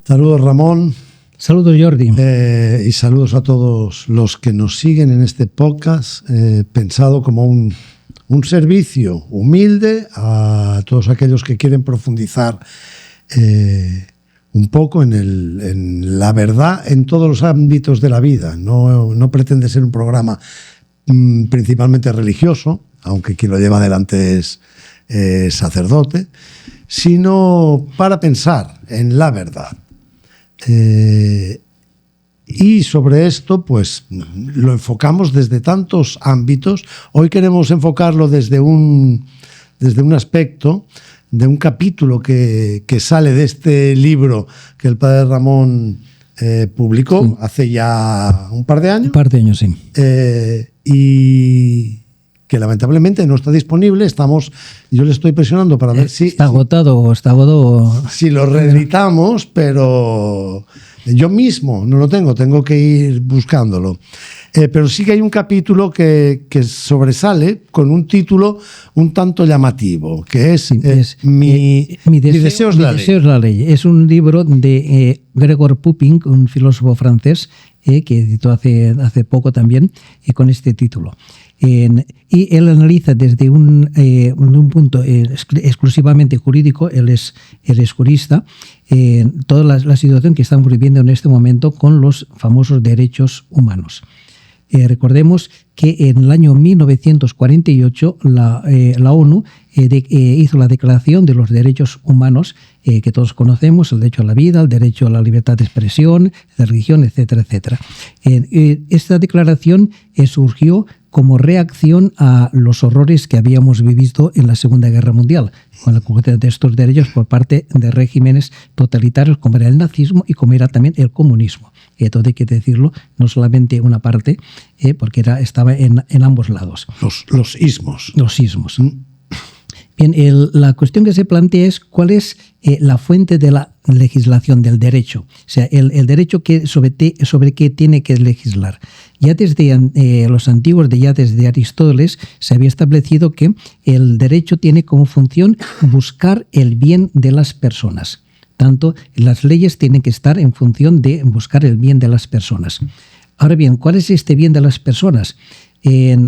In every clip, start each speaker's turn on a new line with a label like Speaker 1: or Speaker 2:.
Speaker 1: Saludos, Ramón.
Speaker 2: Saludos, Jordi.
Speaker 1: Y saludos a todos los que nos siguen en este podcast, pensado como un servicio humilde a todos aquellos que quieren profundizar un poco en la verdad en todos los ámbitos de la vida. No pretende ser un programa principalmente religioso, aunque quien lo lleva adelante es sacerdote, sino para pensar en la verdad. Y sobre esto, pues lo enfocamos desde tantos ámbitos. Hoy queremos enfocarlo desde un aspecto de un capítulo que sale de este libro que el padre Ramón publicó hace ya un par de años.
Speaker 2: Un par de años, sí.
Speaker 1: Y que lamentablemente no está disponible. Yo le estoy presionando para ver si...
Speaker 2: Está agotado.
Speaker 1: Si lo reeditamos, pero yo mismo no lo tengo que ir buscándolo. Pero sí que hay un capítulo que sobresale con un título un tanto llamativo, que es Mi deseo es la ley.
Speaker 2: Es un libro de Gregor Pupin, un filósofo francés, que editó hace poco también, con este título. Y él analiza desde un punto exclusivamente jurídico, él es jurista, toda la situación que estamos viviendo en este momento con los famosos derechos humanos. Recordemos que en el año 1948 la ONU hizo la Declaración de los Derechos Humanos, que todos conocemos, el derecho a la vida, el derecho a la libertad de expresión, de religión, etcétera, etcétera. Esta declaración surgió como reacción a los horrores que habíamos vivido en la Segunda Guerra Mundial, con la conquista de estos derechos por parte de regímenes totalitarios como era el nazismo y como era también el comunismo. Todo hay que decirlo, no solamente una parte, porque estaba en ambos lados.
Speaker 1: Los ismos.
Speaker 2: Los ismos. Bien, la cuestión que se plantea es cuál es la fuente de la legislación del derecho. O sea, el derecho sobre qué tiene que legislar. Ya desde los antiguos, ya desde Aristóteles, se había establecido que el derecho tiene como función buscar el bien de las personas. Tanto las leyes tienen que estar en función de buscar el bien de las personas. Ahora bien, ¿cuál es este bien de las personas?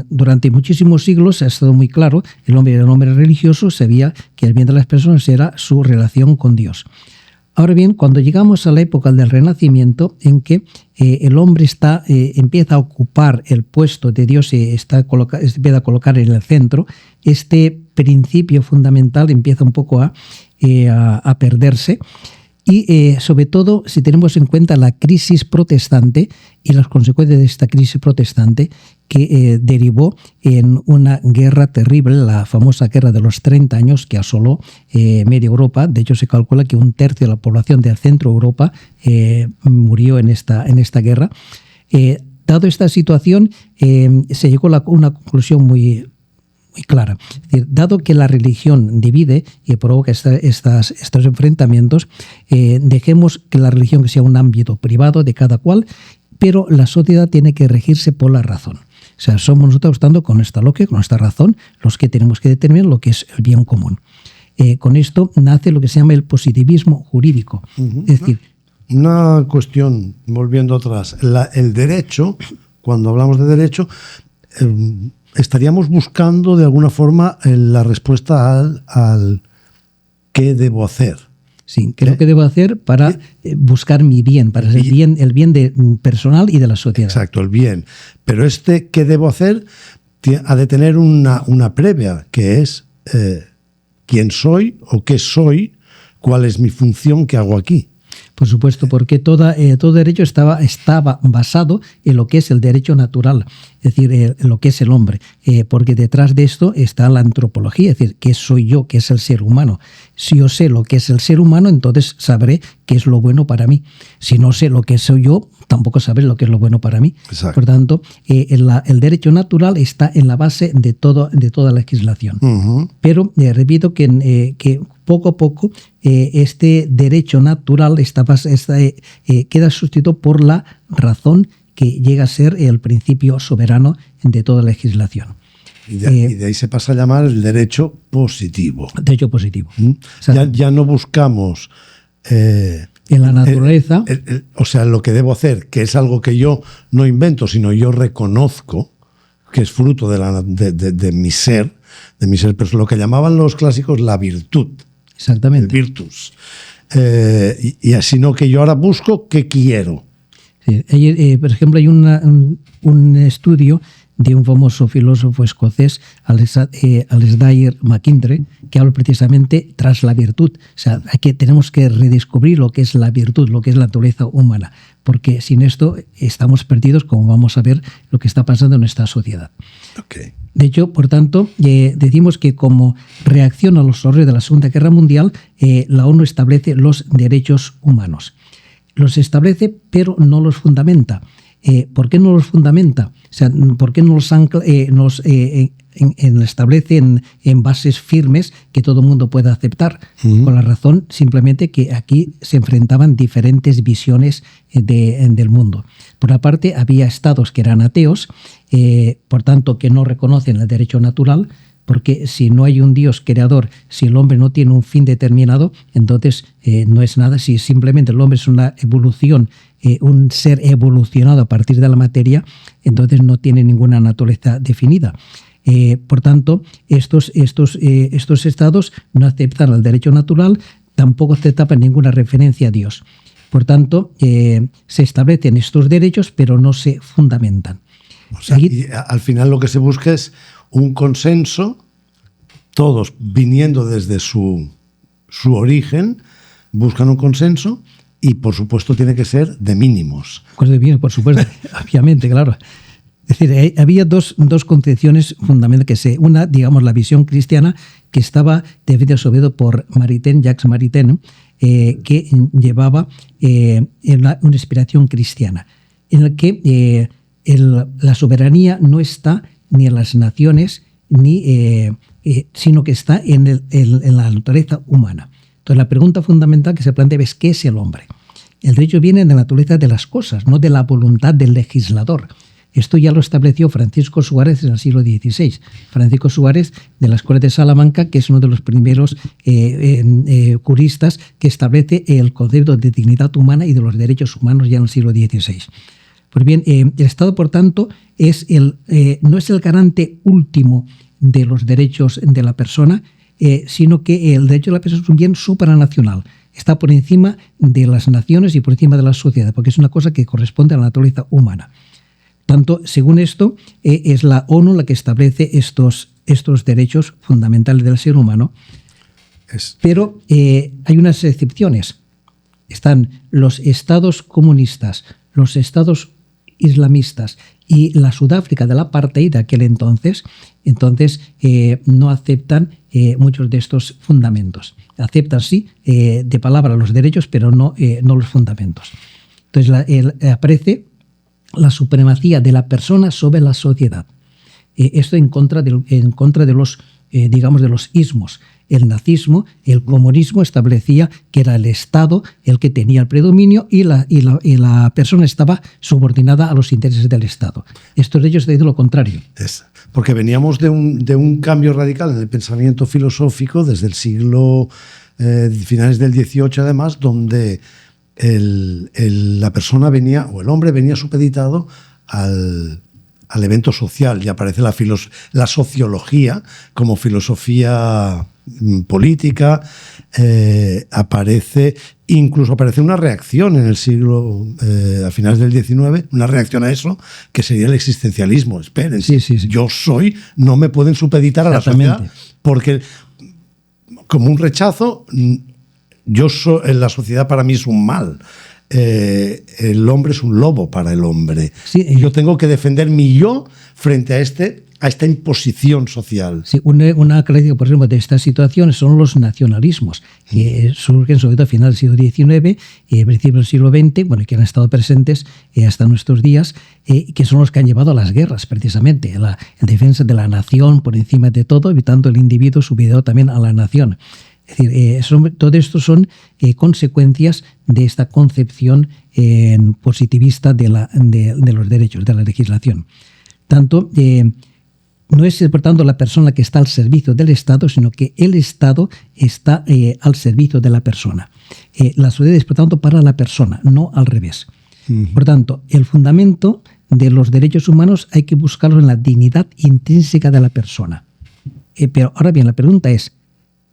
Speaker 2: Durante muchísimos siglos ha estado muy claro, el hombre religioso sabía que el bien de las personas era su relación con Dios. Ahora bien, cuando llegamos a la época del Renacimiento, en que el hombre empieza a ocupar el puesto de Dios y empieza a colocar en el centro, este principio fundamental empieza un poco a perderse. Y sobre todo si tenemos en cuenta la crisis protestante y las consecuencias de esta crisis protestante que derivó en una guerra terrible, la famosa guerra de los 30 años que asoló media Europa. De hecho, se calcula que un tercio de la población del centro de Europa murió en esta guerra. Dado esta situación, se llegó a una conclusión muy clara. Es decir, dado que la religión divide y provoca estos enfrentamientos, dejemos que la religión sea un ámbito privado de cada cual, pero la sociedad tiene que regirse por la razón. O sea, somos nosotros, estando con esta lógica, con esta razón, los que tenemos que determinar lo que es el bien común. Con esto nace lo que se llama el positivismo jurídico. Es decir,
Speaker 1: una cuestión, volviendo atrás, el derecho, cuando hablamos de derecho, estaríamos buscando de alguna forma la respuesta al ¿qué debo hacer?
Speaker 2: Sí, ¿qué es lo que debo hacer para buscar mi bien, para el bien personal y de la sociedad?
Speaker 1: Exacto, el bien. Pero ¿qué debo hacer? Ha de tener una previa, que es quién soy o qué soy, cuál es mi función, qué hago aquí.
Speaker 2: Por supuesto, porque todo derecho estaba basado en lo que es el derecho natural, es decir, en lo que es el hombre, porque detrás de esto está la antropología, es decir, ¿qué soy yo? ¿Qué es el ser humano? Si yo sé lo que es el ser humano, entonces sabré qué es lo bueno para mí. Si no sé lo que soy yo, tampoco sabré lo que es lo bueno para mí.
Speaker 1: Exacto.
Speaker 2: Por tanto, el derecho natural está en la base de toda la legislación. Uh-huh. Pero repito que poco a poco este derecho natural queda sustituido por la razón, que llega a ser el principio soberano de toda la legislación.
Speaker 1: Y de ahí se pasa a llamar el derecho positivo.
Speaker 2: Derecho positivo.
Speaker 1: O sea, ya no buscamos
Speaker 2: En la naturaleza.
Speaker 1: O sea, lo que debo hacer, que es algo que yo no invento, sino yo reconozco, que es fruto de mi ser, pero es lo que llamaban los clásicos la virtud.
Speaker 2: Exactamente.
Speaker 1: El virtus. Y así no que yo ahora busco qué quiero.
Speaker 2: Sí, por ejemplo, hay un estudio de un famoso filósofo escocés, Alasdair MacIntyre, que habla precisamente tras la virtud. O sea, tenemos que redescubrir lo que es la virtud, lo que es la naturaleza humana, porque sin esto estamos perdidos, como vamos a ver lo que está pasando en nuestra sociedad.
Speaker 1: Okay.
Speaker 2: De hecho, por tanto, decimos que como reacción a los horrores de la Segunda Guerra Mundial, la ONU establece los derechos humanos. Los establece, pero no los fundamenta. ¿Por qué no los fundamenta? O sea, ¿por qué no los establece en bases firmes que todo el mundo pueda aceptar? Por la razón simplemente que aquí se enfrentaban diferentes visiones del mundo. Por una parte, había estados que eran ateos, por tanto, que no reconocen el derecho natural, porque si no hay un Dios creador, si el hombre no tiene un fin determinado, entonces no es nada. Si simplemente el hombre es una evolución, un ser evolucionado a partir de la materia, entonces no tiene ninguna naturaleza definida. Por tanto, estos estados no aceptan el derecho natural, tampoco aceptan ninguna referencia a Dios. Por tanto, se establecen estos derechos, pero no se fundamentan.
Speaker 1: O sea, y al final lo que se busca es un consenso, todos viniendo desde su origen, buscan un consenso y, por supuesto, tiene que ser de mínimos.
Speaker 2: Pues de mínimos, por supuesto, obviamente, claro. Es decir, había dos concepciones fundamentales. Una, digamos, la visión cristiana, que estaba defendida sobre todo por Jacques Maritain, que llevaba una inspiración cristiana, en la que la soberanía no está ni en las naciones, sino que está en la naturaleza humana. Entonces, la pregunta fundamental que se plantea es ¿qué es el hombre? El derecho viene de la naturaleza de las cosas, no de la voluntad del legislador. Esto ya lo estableció Francisco Suárez en el siglo XVI. Francisco Suárez, de la Escuela de Salamanca, que es uno de los primeros juristas que establece el concepto de dignidad humana y de los derechos humanos ya en el siglo XVI. Pues bien, el Estado, por tanto, no es el garante último de los derechos de la persona, sino que el derecho de la persona es un bien supranacional. Está por encima de las naciones y por encima de la sociedad, porque es una cosa que corresponde a la naturaleza humana. Tanto, según esto, es la ONU la que establece estos derechos fundamentales del ser humano. Pero hay unas excepciones. Están los estados comunistas, los estados islamistas y la Sudáfrica del apartheid de aquel entonces no aceptan muchos de estos fundamentos. Aceptan, sí, de palabra los derechos, pero no los fundamentos. Entonces aparece la supremacía de la persona sobre la sociedad. Esto en contra de los, digamos, de los ismos. El nazismo, el comunismo establecía que era el Estado el que tenía el predominio y la persona estaba subordinada a los intereses del Estado. Estos de ellos dicen lo contrario.
Speaker 1: Porque veníamos de un cambio radical en el pensamiento filosófico desde el siglo finales del XVIII, además, donde la persona venía, o el hombre venía supeditado al evento social, y aparece la sociología como filosofía política, incluso aparece una reacción en el siglo, a finales del XIX, una reacción a eso, que sería el existencialismo. Esperen,
Speaker 2: sí.
Speaker 1: Yo no me pueden supeditar a la sociedad, porque como un rechazo, la sociedad para mí es un mal. El hombre es un lobo para el hombre. Sí, yo tengo que defender mi yo frente a esta imposición social.
Speaker 2: Sí, una característica, por ejemplo, de esta situación son los nacionalismos, que surgen sobre todo a finales del siglo XIX y principios del siglo XX, bueno, que han estado presentes hasta nuestros días, que son los que han llevado a las guerras, precisamente, la defensa de la nación por encima de todo, evitando el individuo subordinado también a la nación. Es decir, todo esto son consecuencias de esta concepción positivista de los derechos, de la legislación. Tanto no es, por tanto, la persona que está al servicio del Estado, sino que el Estado está al servicio de la persona. La sociedad es, por tanto, para la persona, no al revés. Por tanto, el fundamento de los derechos humanos hay que buscarlo en la dignidad intrínseca de la persona. Pero ahora bien, la pregunta es,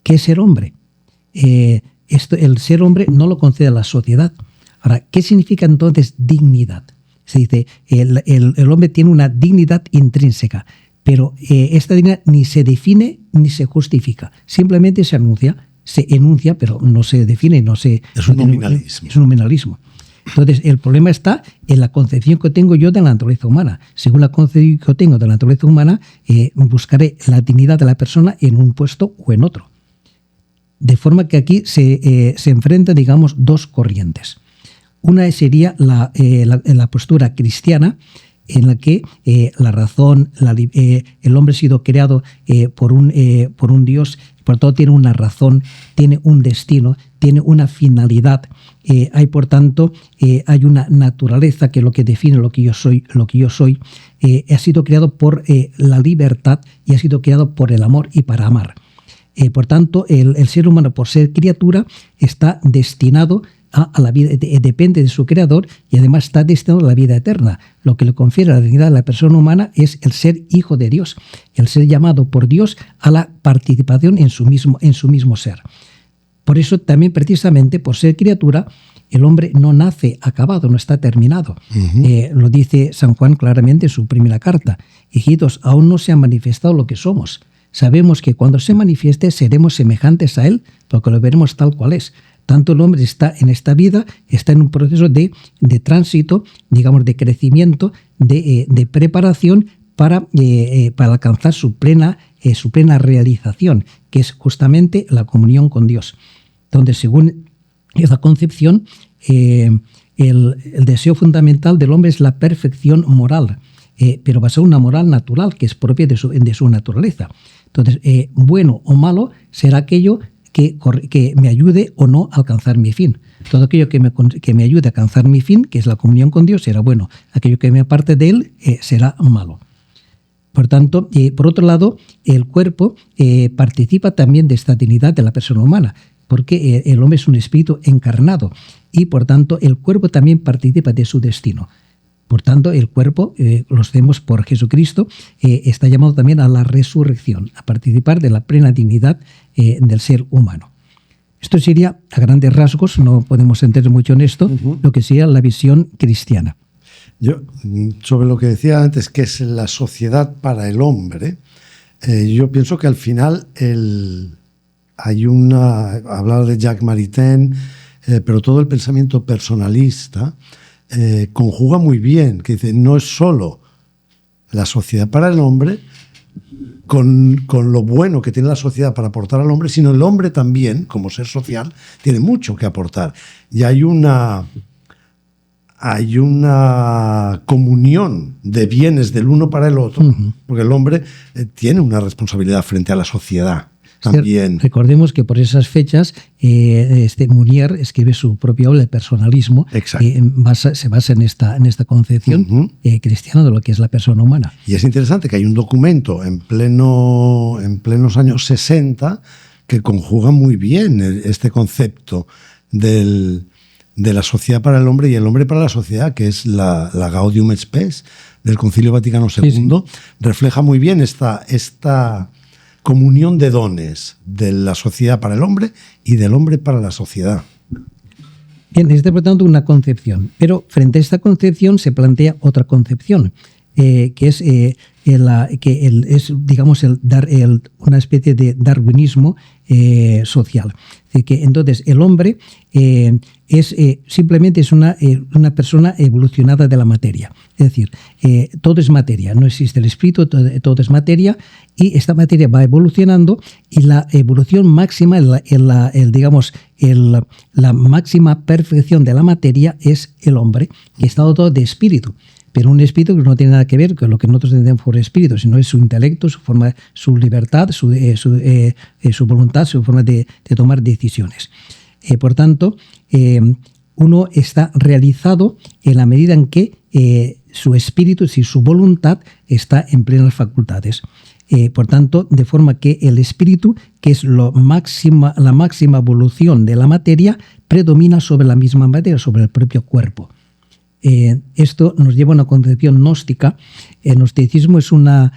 Speaker 2: ¿qué es ser hombre? El ser hombre no lo concede la sociedad. Ahora, ¿qué significa entonces dignidad? Se dice, el hombre tiene una dignidad intrínseca, pero esta dignidad ni se define ni se justifica. Simplemente se enuncia, pero no se define, no se...
Speaker 1: Es un nominalismo.
Speaker 2: Es un nominalismo. Entonces, el problema está en la concepción que tengo yo de la naturaleza humana. Según la concepción que tengo de la naturaleza humana, buscaré la dignidad de la persona en un puesto o en otro. De forma que aquí se enfrentan, digamos, dos corrientes. Una sería la postura cristiana, en la que la razón, el hombre ha sido creado por un Dios, por todo tiene una razón, tiene un destino, tiene una finalidad. Hay, por tanto, hay una naturaleza que es lo que define lo que yo soy. Ha sido creado por la libertad y ha sido creado por el amor y para amar. Por tanto, el ser humano, por ser criatura, está destinado a la vida, depende de su creador y además está destinado a la vida eterna. Lo que le confiere la dignidad a la persona humana es el ser hijo de Dios, el ser llamado por Dios a la participación en su mismo ser. Por eso también, precisamente, por ser criatura, el hombre no nace acabado, no está terminado. Lo dice San Juan claramente en su primera carta. Hijitos, aún no se ha manifestado lo que somos. Sabemos que cuando se manifieste seremos semejantes a Él, porque lo veremos tal cual es. Tanto el hombre está en esta vida, está en un proceso de tránsito, digamos, de crecimiento, de preparación para alcanzar su plena realización, que es justamente la comunión con Dios. Donde, según esa concepción, el deseo fundamental del hombre es la perfección moral, pero basada en una moral natural que es propia de su naturaleza. Entonces, bueno o malo será aquello que me ayude o no a alcanzar mi fin. Todo aquello que me ayude a alcanzar mi fin, que es la comunión con Dios, será bueno. Aquello que me aparte de Él será malo. Por tanto, por otro lado, el cuerpo participa también de esta dignidad de la persona humana, porque el hombre es un espíritu encarnado y, por tanto, el cuerpo también participa de su destino. Por tanto, el cuerpo, lo hacemos por Jesucristo, está llamado también a la resurrección, a participar de la plena dignidad del ser humano. Esto sería, a grandes rasgos, no podemos entender mucho en esto, lo que sería la visión cristiana.
Speaker 1: Yo, sobre lo que decía antes, que es la sociedad para el hombre, yo pienso que al final hablaba de Jacques Maritain, pero todo el pensamiento personalista conjuga muy bien, que dice, no es solo la sociedad para el hombre, con lo bueno que tiene la sociedad para aportar al hombre, sino el hombre también, como ser social, tiene mucho que aportar. Y hay una comunión de bienes del uno para el otro, porque el hombre tiene una responsabilidad frente a la sociedad. También.
Speaker 2: Recordemos que por esas fechas Mounier escribe su propia obra, El personalismo, que se basa en esta concepción cristiana de lo que es la persona humana.
Speaker 1: Y es interesante que hay un documento en plenos años 60 que conjuga muy bien este concepto de la sociedad para el hombre y el hombre para la sociedad, que es la Gaudium et Spes del Concilio Vaticano II. Sí. Refleja muy bien esta comunión de dones de la sociedad para el hombre y del hombre para la sociedad.
Speaker 2: Bien, es por tanto una concepción, pero frente a esta concepción se plantea otra concepción, que es una especie de darwinismo social. Que entonces el hombre simplemente es una persona evolucionada de la materia. Es decir, todo es materia, no existe el espíritu, todo es materia, y esta materia va evolucionando, y la evolución máxima, la máxima perfección de la materia es el hombre, que está dotado de espíritu. Pero un espíritu que no tiene nada que ver con lo que nosotros entendemos por espíritu, sino es su intelecto, su forma, su libertad, su voluntad, su forma de tomar decisiones. Por tanto, uno está realizado en la medida en que su espíritu, si su voluntad está en plenas facultades. Por tanto, de forma que el espíritu, que es la máxima evolución de la materia, predomina sobre la misma materia, sobre el propio cuerpo. Esto nos lleva a una concepción gnóstica. El gnosticismo es una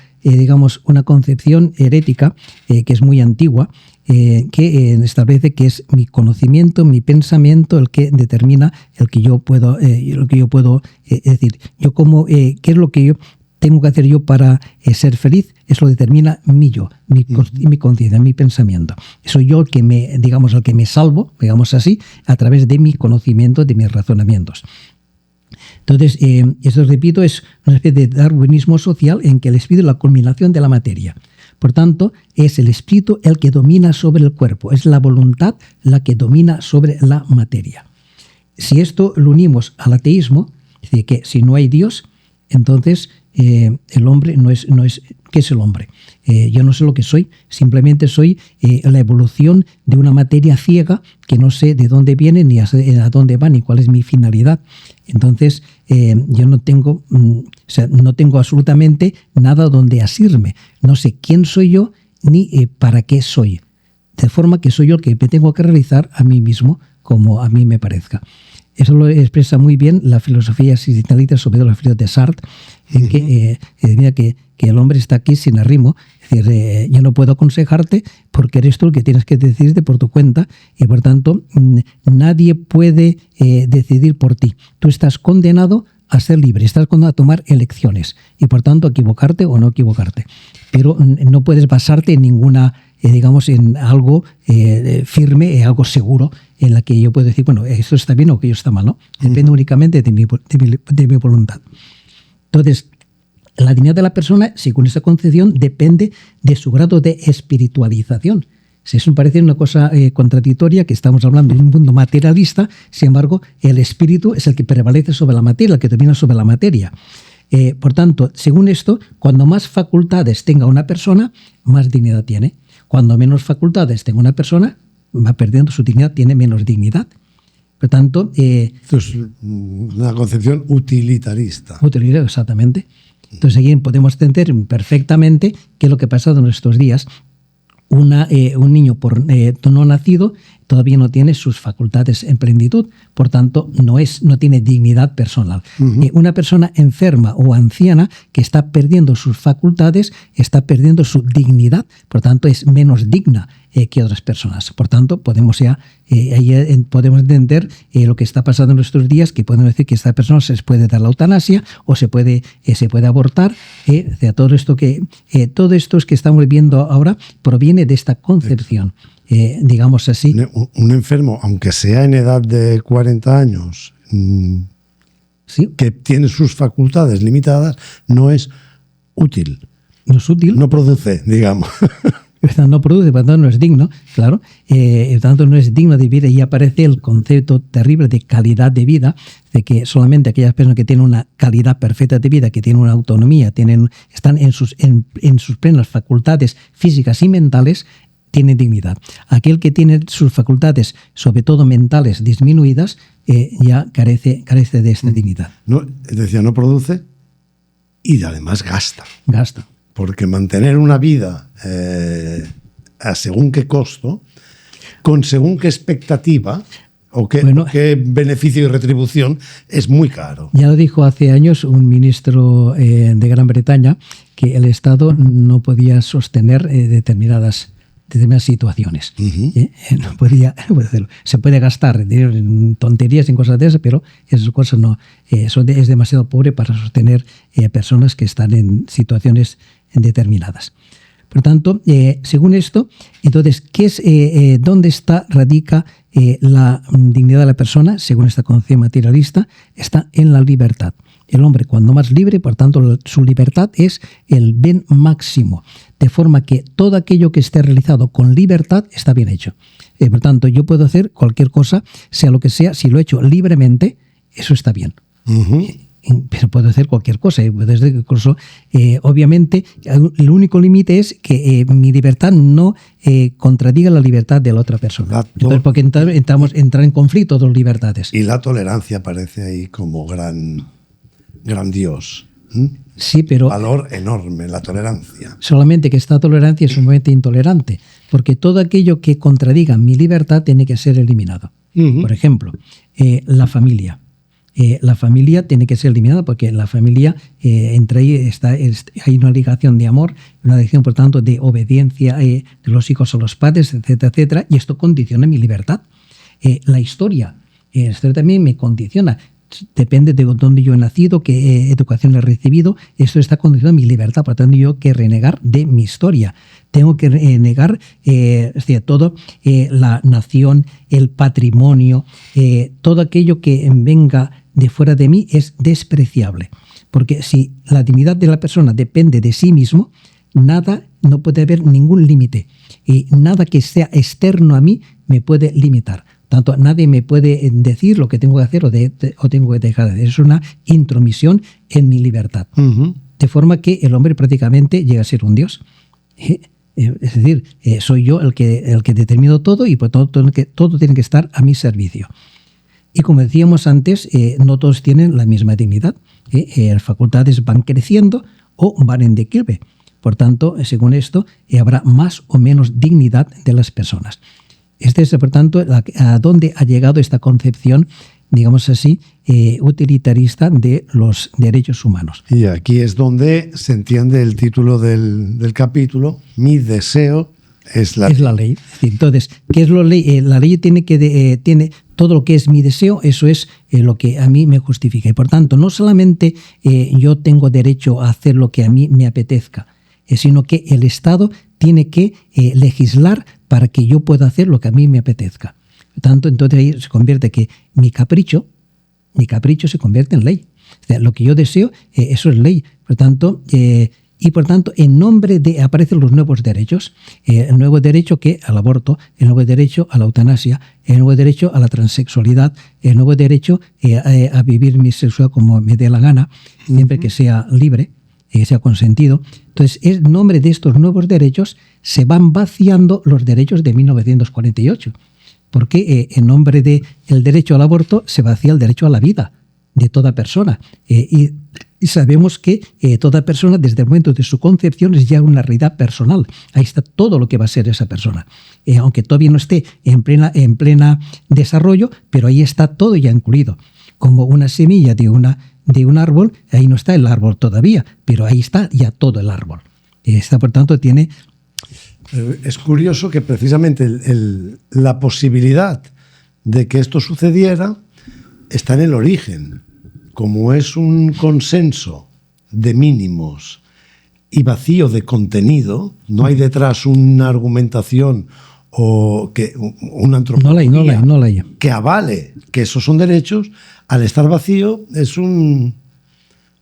Speaker 2: concepción herética que es muy antigua, que establece que es mi conocimiento, mi pensamiento, el que determina el que yo puedo, decir. ¿Qué es lo que yo tengo que hacer yo para ser feliz? Eso lo determina mi yo, mi conciencia, mi pensamiento. Soy yo el que el que me salvo, digamos así, a través de mi conocimiento, de mis razonamientos. Entonces, esto, repito, es una especie de darwinismo social en que el espíritu es la culminación de la materia. Por tanto, es el espíritu el que domina sobre el cuerpo, es la voluntad la que domina sobre la materia. Si esto lo unimos al ateísmo, es decir, que si no hay Dios, entonces el hombre no es. ¿Qué es el hombre? Yo no sé lo que soy, simplemente soy la evolución de una materia ciega que no sé de dónde viene, ni a dónde va, ni cuál es mi finalidad. Entonces, yo no tengo absolutamente nada donde asirme. No sé quién soy yo ni para qué soy. De forma que soy yo el que me tengo que realizar a mí mismo como a mí me parezca. Eso lo expresa muy bien la filosofía existencialista, sobre todo la filosofía de Sartre, en que mira que el hombre está aquí sin arrimo. Es decir, yo no puedo aconsejarte porque eres tú el que tienes que decidirte por tu cuenta y, por tanto, nadie puede decidir por ti. Tú estás condenado a ser libre, estás condenado a tomar elecciones y, por tanto, a equivocarte o no equivocarte. Pero no puedes basarte en ninguna, en algo firme, algo seguro, en la que yo puedo decir, bueno, esto está bien o que esto está mal, ¿no? Depende únicamente de mi voluntad. Entonces, la dignidad de la persona, según esa concepción, depende de su grado de espiritualización. Eso me parece una cosa contradictoria, que estamos hablando de un mundo materialista, sin embargo, el espíritu es el que prevalece sobre la materia, el que domina sobre la materia. Por tanto, según esto, cuando más facultades tenga una persona, más dignidad tiene. Cuando menos facultades tenga una persona, va perdiendo su dignidad, tiene menos dignidad. Por tanto...
Speaker 1: Esto es una concepción utilitarista.
Speaker 2: Utilitarista, exactamente. Entonces, aquí podemos entender perfectamente qué es lo que ha pasado en estos días. Un niño no nacido todavía no tiene sus facultades en plenitud, por tanto no tiene dignidad personal. Una persona enferma o anciana que está perdiendo sus facultades está perdiendo su dignidad, por tanto es menos digna que otras personas. Por tanto, podemos entender lo que está pasando en nuestros días, que podemos decir que a esta persona se les puede dar la eutanasia o se puede abortar. Todo esto que estamos viendo ahora proviene de esta concepción. Digamos así.
Speaker 1: Un enfermo, aunque sea en edad de 40 años, ¿sí?, que tiene sus facultades limitadas, no es útil.
Speaker 2: No es útil.
Speaker 1: No produce, digamos.
Speaker 2: No produce, por tanto no es digno, claro. Por tanto no es digno de vivir. Y aparece el concepto terrible de calidad de vida, de que solamente aquellas personas que tienen una calidad perfecta de vida, que tienen una autonomía, están en sus plenas facultades físicas y mentales, tiene dignidad. Aquel que tiene sus facultades, sobre todo mentales, disminuidas, ya carece de esta dignidad.
Speaker 1: No produce y además gasta.
Speaker 2: Gasta.
Speaker 1: Porque mantener una vida a según qué costo, con según qué expectativa o qué beneficio y retribución, es muy caro.
Speaker 2: Ya lo dijo hace años un ministro de Gran Bretaña, que el Estado no podía sostener determinadas situaciones. No podía hacerlo. Se puede gastar en tonterías, en cosas de esas, pero esas cosas no. Eso es demasiado pobre para sostener personas que están en situaciones determinadas. Por tanto, según esto, entonces, ¿dónde radica la dignidad de la persona? Según esta concepción materialista, está en la libertad. El hombre, cuando más libre, por tanto, su libertad es el bien máximo, de forma que todo aquello que esté realizado con libertad está bien hecho. Por tanto, yo puedo hacer cualquier cosa, sea lo que sea, si lo he hecho libremente, eso está bien. Pero puedo hacer cualquier cosa. Incluso, obviamente, el único límite es que mi libertad no contradiga la libertad de la otra persona. Entonces, porque entrar en conflicto dos libertades.
Speaker 1: Y la tolerancia aparece ahí como gran Dios.
Speaker 2: Sí, pero
Speaker 1: Valor enorme, la tolerancia.
Speaker 2: solamente que esta tolerancia es sumamente intolerante, porque todo aquello que contradiga mi libertad tiene que ser eliminado. Por ejemplo, la familia. La familia tiene que ser eliminada porque la familia, entre ahí hay una ligación de amor, una ligación, por tanto, de obediencia de los hijos a los padres, etcétera, etcétera, y esto condiciona mi libertad. La historia también me condiciona. Depende de dónde yo he nacido, qué educación he recibido, esto está condicionando mi libertad, por lo tanto yo tengo que renegar de mi historia. Tengo que negar todo, la nación, el patrimonio, todo aquello que venga de fuera de mí es despreciable. Porque si la dignidad de la persona depende de sí mismo, nada, no puede haber ningún límite. Y nada que sea externo a mí me puede limitar. Tanto nadie me puede decir lo que tengo que hacer o tengo que dejar de hacer. Es una intromisión en mi libertad. De forma que el hombre prácticamente llega a ser un dios. Es decir, soy yo el que determino todo y por todo tiene que estar a mi servicio. Y como decíamos antes, no todos tienen la misma dignidad. Las facultades van creciendo o van en declive. Por tanto, según esto, habrá más o menos dignidad de las personas. Este es, por tanto, a dónde ha llegado esta concepción, digamos así, utilitarista de los derechos humanos.
Speaker 1: Y aquí es donde se entiende el título del capítulo: mi deseo es la ley.
Speaker 2: Es la ley. Entonces, ¿qué es la ley? La ley tiene todo lo que es mi deseo, eso es lo que a mí me justifica. Y por tanto, no solamente yo tengo derecho a hacer lo que a mí me apetezca, sino que el Estado tiene que legislar para que yo pueda hacer lo que a mí me apetezca. Por tanto, entonces ahí se convierte que mi capricho se convierte en ley. O sea, lo que yo deseo, eso es ley. Por tanto, en nombre de aparecen los nuevos derechos. El nuevo derecho al aborto, el nuevo derecho a la eutanasia, el nuevo derecho a la transexualidad, el nuevo derecho a vivir mi sexualidad como me dé la gana, siempre que sea libre, que sea consentido. Entonces, en nombre de estos nuevos derechos se van vaciando los derechos de 1948, porque en nombre del derecho al aborto se vacía el derecho a la vida de toda persona. Y sabemos que toda persona, desde el momento de su concepción, es ya una realidad personal. Ahí está todo lo que va a ser esa persona. Aunque todavía no esté en plena desarrollo, pero ahí está todo ya incluido. Como una semilla de un árbol, ahí no está el árbol todavía, pero ahí está ya todo el árbol. Por tanto, tiene...
Speaker 1: Es curioso que precisamente la posibilidad de que esto sucediera está en el origen. Como es un consenso de mínimos y vacío de contenido, no hay detrás una argumentación o una antropología
Speaker 2: no la hay.
Speaker 1: Que avale que esos son derechos. Al estar vacío es un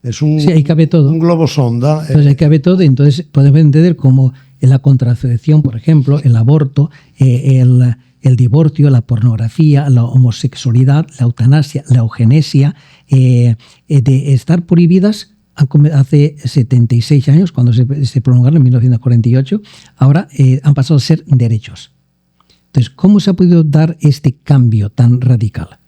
Speaker 2: sí, ahí cabe todo.
Speaker 1: Un globo sonda.
Speaker 2: Pues ahí cabe todo, y entonces podemos entender como la contracepción, por ejemplo, el aborto, el divorcio, la pornografía, la homosexualidad, la eutanasia, la eugenesia, de estar prohibidas hace 76 años, cuando se promulgaron en 1948, ahora han pasado a ser derechos. Entonces, ¿cómo se ha podido dar este cambio tan radical?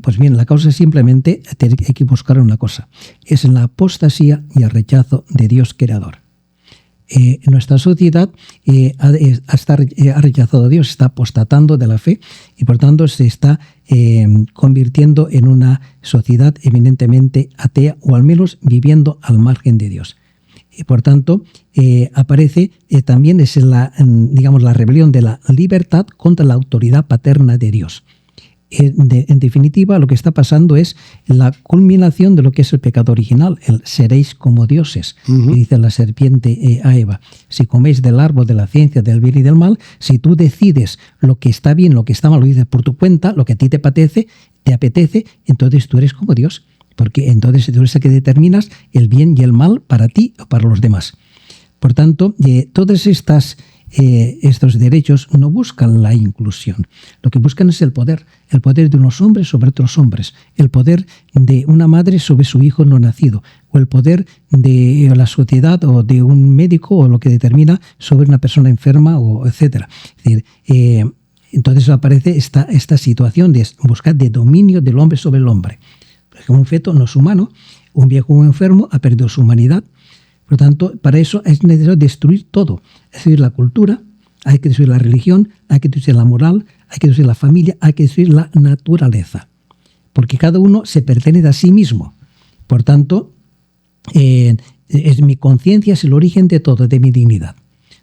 Speaker 2: Pues bien, la causa es simplemente hay que buscar una cosa. Es la apostasía y el rechazo de Dios creador. Nuestra sociedad ha rechazado a Dios, está apostatando de la fe y por tanto se está convirtiendo en una sociedad eminentemente atea o al menos viviendo al margen de Dios. Y por tanto, aparece también la rebelión de la libertad contra la autoridad paterna de Dios. En definitiva, lo que está pasando es la culminación de lo que es el pecado original, el seréis como dioses, que dice la serpiente a Eva. Si coméis del árbol de la ciencia del bien y del mal, si tú decides lo que está bien, lo que está mal, lo dices por tu cuenta, lo que a ti te apetece, entonces tú eres como Dios, porque entonces tú eres el que determinas el bien y el mal para ti o para los demás. Por tanto, todas estos derechos no buscan la inclusión. Lo que buscan es el poder de unos hombres sobre otros hombres, el poder de una madre sobre su hijo no nacido, o el poder de la sociedad o de un médico o lo que determina sobre una persona enferma, o etcétera. Es decir, entonces aparece esta situación de buscar de dominio del hombre sobre el hombre. Porque un feto no es humano, Un viejo enfermo ha perdido su humanidad. Por lo tanto, para eso es necesario destruir todo. Es decir, la cultura, hay que destruir la religión, hay que destruir la moral, hay que destruir la familia, hay que destruir la naturaleza. Porque cada uno se pertenece a sí mismo. Por tanto, mi conciencia es el origen de todo, de mi dignidad.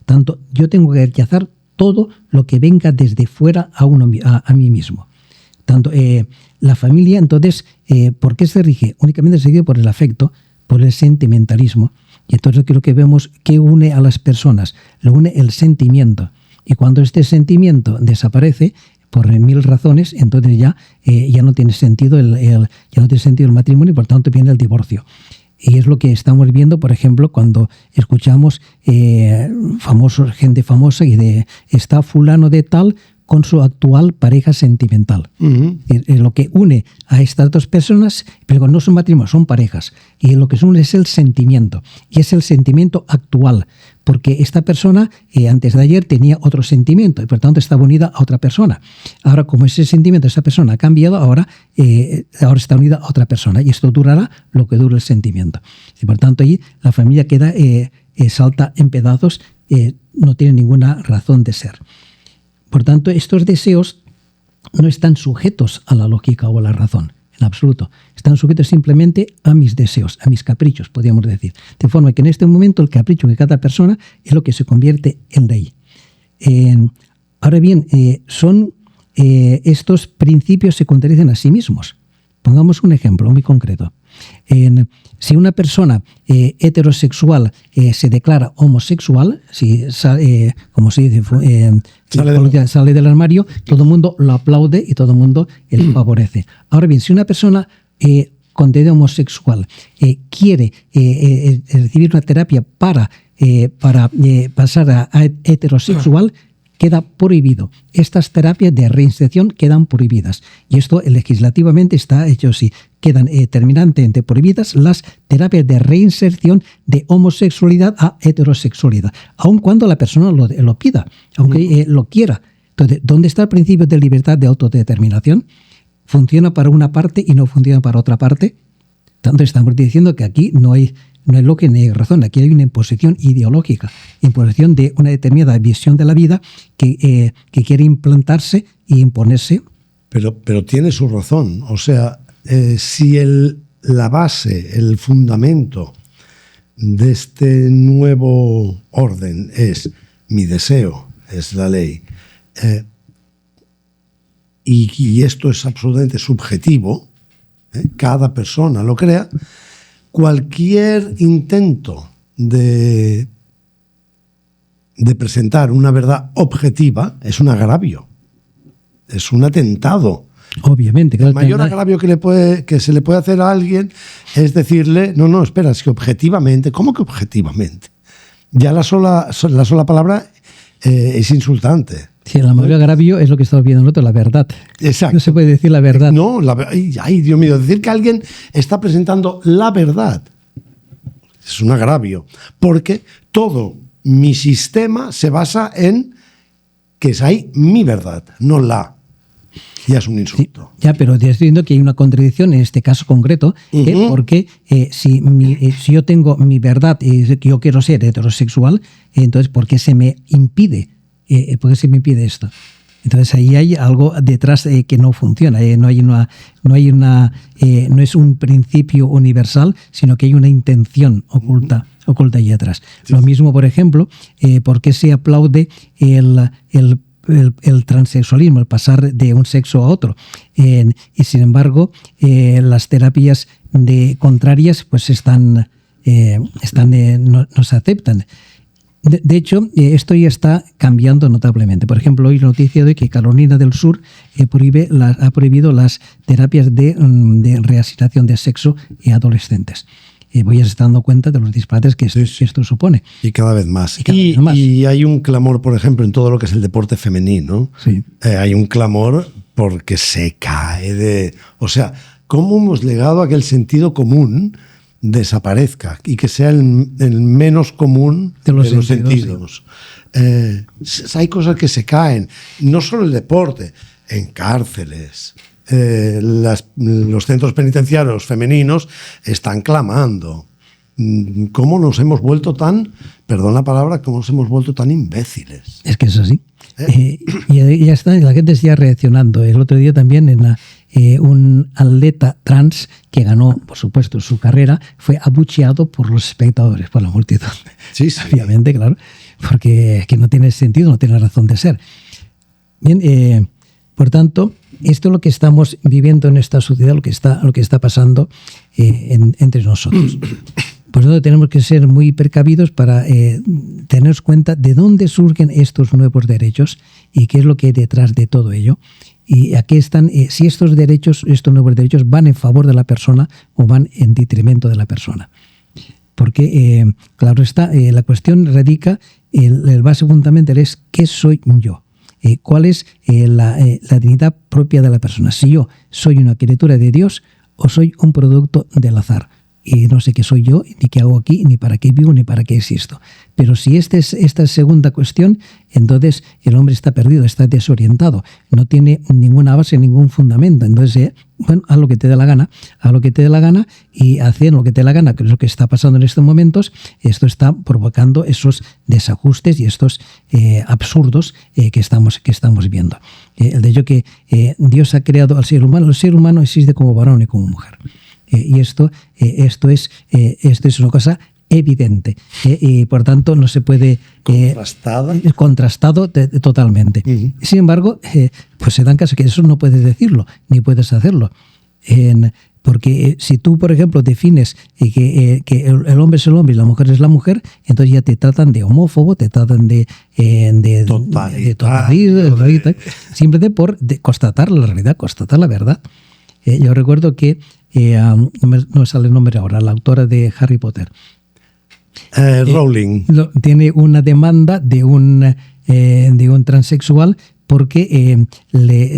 Speaker 2: Tanto, yo tengo que rechazar todo lo que venga desde fuera a mí mismo. Tanto, la familia, entonces, ¿por qué se rige? Únicamente se rige por el afecto, por el sentimentalismo. Y entonces creo que vemos que une a las personas, lo une el sentimiento. Y cuando este sentimiento desaparece, por 1000 razones, entonces ya no tiene sentido ya no tiene sentido el matrimonio y por tanto viene el divorcio. Y es lo que estamos viendo, por ejemplo, cuando escuchamos gente famosa y está fulano de tal con su actual pareja sentimental. Lo que une a estas dos personas, pero no son matrimonios, son parejas. Y lo que son es el sentimiento. Y es el sentimiento actual. Porque esta persona antes de ayer tenía otro sentimiento y por tanto estaba unida a otra persona. Ahora, como ese sentimiento de esa persona ha cambiado, ahora está unida a otra persona. Y esto durará lo que dure el sentimiento. Y por tanto, allí la familia queda salta en pedazos, no tiene ninguna razón de ser. Por tanto, estos deseos no están sujetos a la lógica o a la razón, en absoluto. Están sujetos simplemente a mis deseos, a mis caprichos, podríamos decir. De forma que en este momento el capricho de cada persona es lo que se convierte en ley. Ahora bien, estos principios se contradicen a sí mismos. Pongamos un ejemplo muy concreto. Si una persona heterosexual se declara homosexual, como se dice, sale del armario, todo el mundo lo aplaude y todo el mundo le favorece. Ahora bien, si una persona con tendencia homosexual quiere recibir una terapia para pasar a heterosexual, queda prohibido. Estas terapias de reinserción quedan prohibidas. Y esto legislativamente está hecho así. Quedan terminantemente prohibidas las terapias de reinserción de homosexualidad a heterosexualidad, aun cuando la persona lo pida, aunque lo quiera. Entonces, ¿dónde está el principio de libertad de autodeterminación? ¿Funciona para una parte y no funciona para otra parte? Tanto estamos diciendo que aquí no hay lógica ni razón. Aquí hay una imposición ideológica, imposición de una determinada visión de la vida que quiere implantarse e imponerse.
Speaker 1: Pero tiene su razón. O sea, si la base, el fundamento de este nuevo orden es mi deseo, es la ley, y esto es absolutamente subjetivo, cada persona lo crea, cualquier intento de presentar una verdad objetiva es un agravio, es un atentado.
Speaker 2: Obviamente.
Speaker 1: El mayor agravio que se le puede hacer a alguien es decirle, no, espera, es que objetivamente, ¿cómo que objetivamente? Ya la sola palabra es insultante.
Speaker 2: Sí, el mayor agravio es lo que estamos viendo nosotros, la verdad.
Speaker 1: Exacto.
Speaker 2: No se puede decir la verdad.
Speaker 1: No, ay, Dios mío, decir que alguien está presentando la verdad es un agravio, porque todo mi sistema se basa en que hay mi verdad, no la. Ya es un insulto.
Speaker 2: Sí, ya, pero te estoy diciendo que hay una contradicción en este caso concreto, porque si yo tengo mi verdad y que yo quiero ser heterosexual, entonces ¿por qué se me impide? ¿Por qué se me impide esto? Entonces ahí hay algo detrás que no funciona. No es un principio universal, sino que hay una intención oculta ahí atrás. Sí. Lo mismo, por ejemplo, ¿por qué se aplaude el transexualismo, el pasar de un sexo a otro? Y sin embargo, las terapias contrarias pues no se aceptan. De hecho, esto ya está cambiando notablemente. Por ejemplo, hoy la noticia de que Carolina del Sur ha prohibido las terapias de reasignación de sexo en adolescentes. Voy a estar dando cuenta de los disparates que esto supone.
Speaker 1: Y cada vez más. Y hay un clamor, por ejemplo, en todo lo que es el deporte femenino. Sí. Hay un clamor porque se cae O sea, ¿cómo hemos llegado a que el sentido común desaparezca y que sea el menos común de los sentidos? Sí. Hay cosas que se caen. No solo el deporte, en cárceles, los centros penitenciarios femeninos están clamando. ¿Cómo nos hemos vuelto tan, perdón la palabra, cómo nos hemos vuelto tan imbéciles?
Speaker 2: Es que es así. Y ya está, la gente está reaccionando. El otro día también un atleta trans que ganó, por supuesto, su carrera, fue abucheado por los espectadores, por la multitud.
Speaker 1: Sí.
Speaker 2: Obviamente, claro, porque es que no tiene sentido, no tiene razón de ser. Bien, por tanto, esto es lo que estamos viviendo en esta sociedad, lo que está pasando entre nosotros. Por eso tenemos que ser muy precavidos para tener cuenta de dónde surgen estos nuevos derechos y qué es lo que hay detrás de todo ello. Y aquí están, si estos nuevos derechos van en favor de la persona o van en detrimento de la persona. Porque, claro está, la cuestión radica, el base fundamental es ¿qué soy yo? ¿Cuál es la dignidad propia de la persona? Si yo soy una criatura de Dios o soy un producto del azar. Y no sé qué soy yo, ni qué hago aquí, ni para qué vivo, ni para qué existo. Pero si esta es segunda cuestión, entonces el hombre está perdido, está desorientado, no tiene ninguna base, ningún fundamento. Entonces, haz lo que te dé la gana, y haciendo lo que te dé la gana, que es lo que está pasando en estos momentos, esto está provocando esos desajustes y estos absurdos que estamos viendo. El de hecho que Dios ha creado al ser humano, el ser humano existe como varón y como mujer. Y esto es una cosa evidente y por tanto no se puede contrastado totalmente. Uh-huh. Sin embargo, pues se dan casos que eso no puedes decirlo ni puedes hacerlo, porque si tú, por ejemplo, defines que el hombre es el hombre y la mujer es la mujer, entonces ya te tratan de homófobo, te tratan de totalitario, simplemente por constatar la realidad, constatar la verdad. Yo recuerdo que no me sale el nombre ahora, la autora de Harry Potter.
Speaker 1: Rowling.
Speaker 2: Tiene una demanda de un transexual porque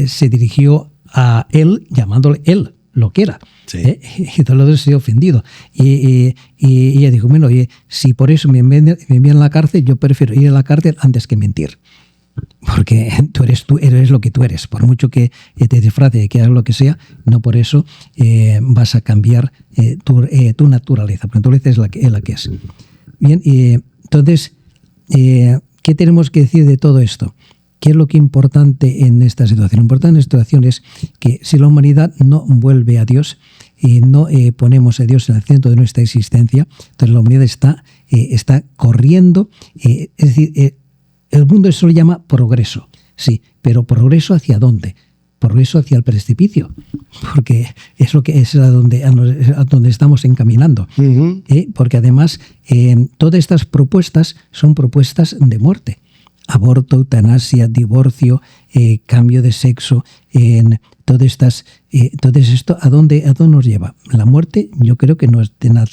Speaker 2: se dirigió a él llamándole él, lo que era. Sí. Y todo lo se ha ofendido. Y ella dijo, bueno, si por eso me envían a la cárcel, yo prefiero ir a la cárcel antes que mentir. Porque tú eres lo que tú eres, por mucho que te disfrace, que hagas lo que sea, no por eso vas a cambiar tu naturaleza. Tu naturaleza es la que es. Bien, entonces, ¿qué tenemos que decir de todo esto? ¿Qué es lo que es importante en esta situación? Lo importante en esta situación es que si la humanidad no vuelve a Dios y no ponemos a Dios en el centro de nuestra existencia, entonces la humanidad está corriendo, es decir, el mundo eso lo llama progreso, sí, pero ¿progreso hacia dónde? Progreso hacia el precipicio, porque es lo que es a donde estamos encaminando. Uh-huh. Porque además todas estas propuestas son propuestas de muerte. Aborto, eutanasia, divorcio, cambio de sexo, todo esto, ¿a dónde nos lleva? La muerte yo creo que no tiene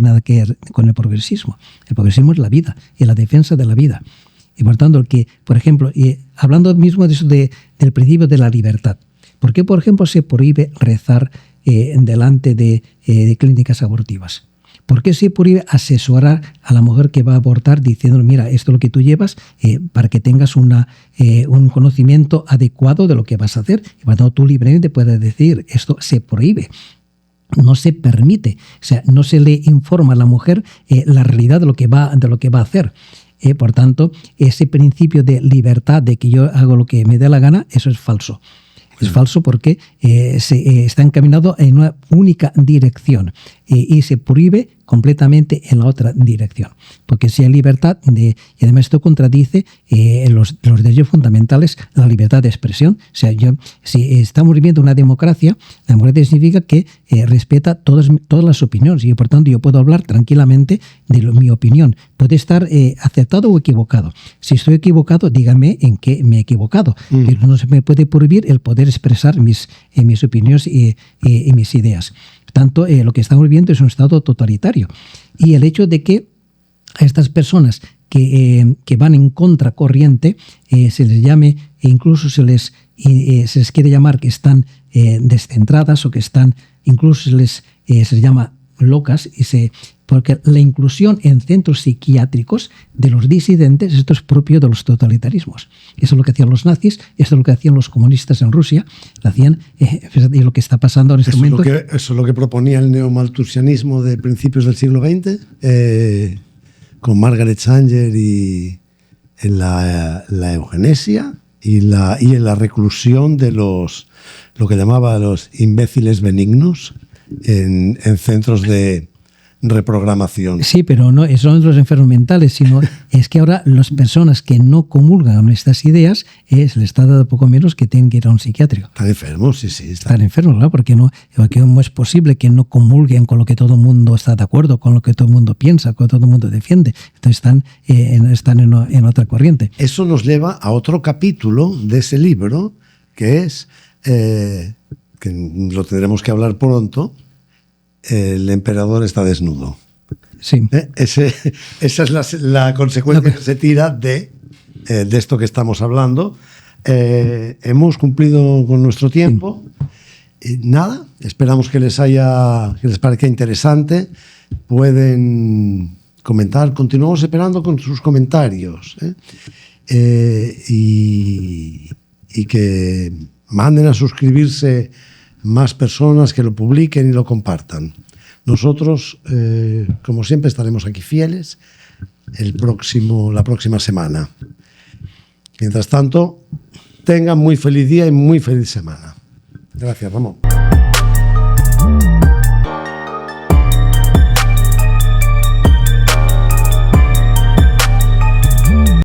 Speaker 2: nada que ver con el progresismo. El progresismo es la vida y la defensa de la vida. Y por tanto, por ejemplo, hablando mismo de eso del principio de la libertad, ¿por qué, por ejemplo, se prohíbe rezar delante de clínicas abortivas? ¿Por qué se prohíbe asesorar a la mujer que va a abortar diciendo, mira, esto es lo que tú llevas para que tengas un conocimiento adecuado de lo que vas a hacer? Y por tanto, tú libremente puedes decir, esto se prohíbe. No se permite, o sea, no se le informa a la mujer la realidad de lo que va a hacer. Por tanto, ese principio de libertad, de que yo hago lo que me dé la gana, eso es falso. Es falso porque se está encaminado en una única dirección y se prohíbe completamente en la otra dirección. Porque si hay libertad, y además esto contradice los derechos fundamentales, la libertad de expresión. O sea, si estamos viviendo una democracia, la democracia significa que respeta todas las opiniones y por tanto yo puedo hablar tranquilamente de mi opinión. Puede estar acertado o equivocado. Si estoy equivocado, dígame en qué me he equivocado. Pero no se me puede prohibir el poder expresar mis opiniones y mis ideas. Por tanto, lo que estamos viviendo es un estado totalitario. Y el hecho de que a estas personas que van en contracorriente se les llame, e incluso se les quiere llamar que están descentradas o que están, incluso se les llama locas, porque la inclusión en centros psiquiátricos de los disidentes, esto es propio de los totalitarismos. Eso es lo que hacían los nazis, esto es lo que hacían los comunistas en Rusia, lo hacían, y lo que está pasando en este momento.
Speaker 1: Eso es lo que proponía el neomalthusianismo de principios del siglo XX, con Margaret Sanger y en la eugenesia y en la reclusión de lo que llamaba los imbéciles benignos en centros de reprogramación.
Speaker 2: Sí, pero no son los enfermos mentales, sino es que ahora las personas que no comulgan con estas ideas se les está dando poco menos que tienen que ir a un psiquiátrico.
Speaker 1: Están enfermos, sí.
Speaker 2: Están enfermos, ¿no? Porque no es posible que no comulguen con lo que todo el mundo está de acuerdo, con lo que todo el mundo piensa, con lo que todo el mundo defiende. Entonces están en otra corriente.
Speaker 1: Eso nos lleva a otro capítulo de ese libro, que es, que lo tendremos que hablar pronto, El emperador está desnudo.
Speaker 2: Sí.
Speaker 1: Esa es la consecuencia que se tira de esto que estamos hablando. Hemos cumplido con nuestro tiempo. Nada, esperamos que les parezca interesante. Pueden comentar. Continuamos esperando con sus comentarios. Y que manden a suscribirse más personas, que lo publiquen y lo compartan. Nosotros, como siempre, estaremos aquí fieles la próxima semana. Mientras tanto, tengan muy feliz día y muy feliz semana. Gracias, Ramón.